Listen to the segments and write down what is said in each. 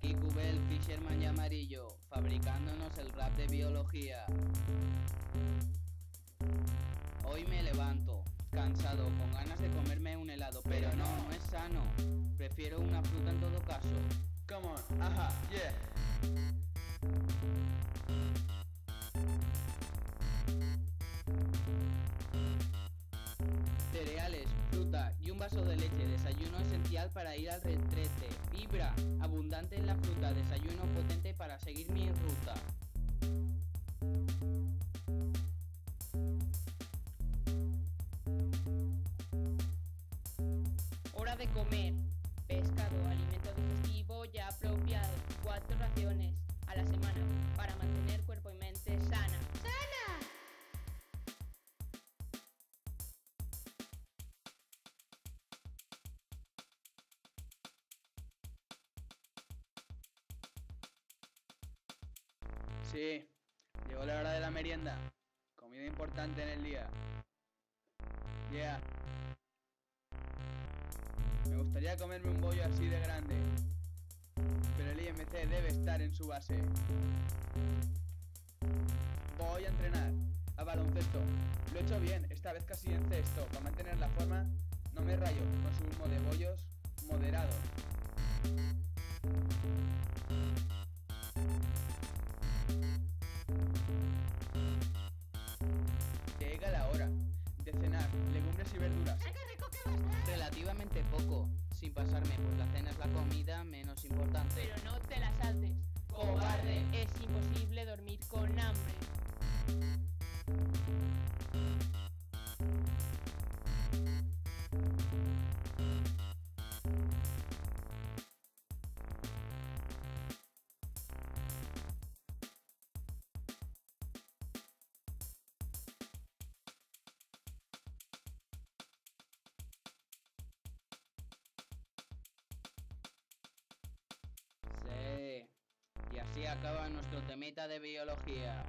Aquí Cubel, Fisherman y Amarillo, fabricándonos el rap de biología. Hoy me levanto, cansado, con ganas de comerme un helado, pero no es sano. Prefiero una fruta en todo caso. Come on, ajá, yeah. Cereales, fruta y un vaso de leche, desayuno esencial para ir al retrete. Fibra, abundante en la fruta, desayuno potente para seguir mi ruta. Hora de comer. Pescado, alimento digestivo ya apropiado. 4 raciones a la semana para mantener cuerpo y mente sana. ¡Sana! Sí, llegó la hora de la merienda. Comida importante en el día. Yeah. Me gustaría comerme un bollo así de grande, pero el IMC debe estar en su base. Voy a entrenar a baloncesto. Lo he hecho bien, esta vez casi en cesto. Para mantener la forma, no me rayo. Consumo de bollos moderado. Llega la hora de cenar legumbres y verduras. ¡Ay, qué rico que va a estar! Relativamente poco, sin pasarme, pues la cena es la comida menos importante. Pero no te la saltes. ¡Cobarde! Es imposible dormir con hambre. Sí, y así acaba nuestro temita de biología.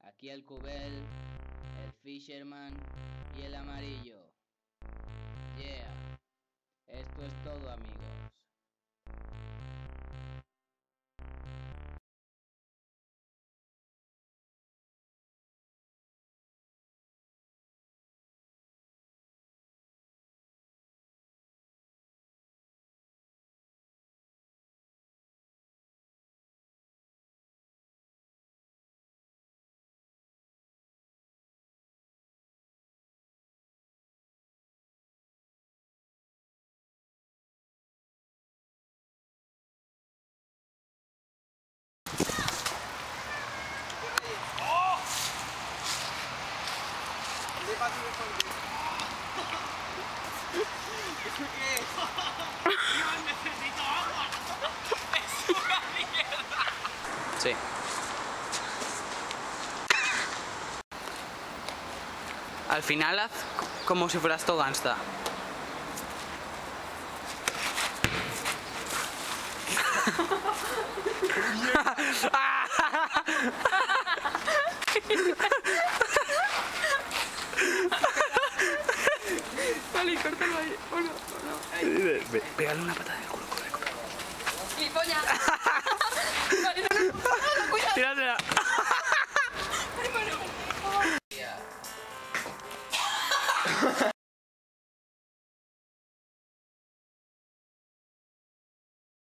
Aquí el Cubel, el Fisherman y el Amarillo. Yeah. Esto es todo, amigos. ¿Eso qué es? ¡Yo necesito agua! ¡Es una mierda! Sí. Al final haz como si fueras todo gangsta. Vale, córtalo ahí. O no, o no. Pégale una patada en el culo, corre, corre. ¡Mi polla! Vale, no, cuidado. Tíratela. Ay, bueno.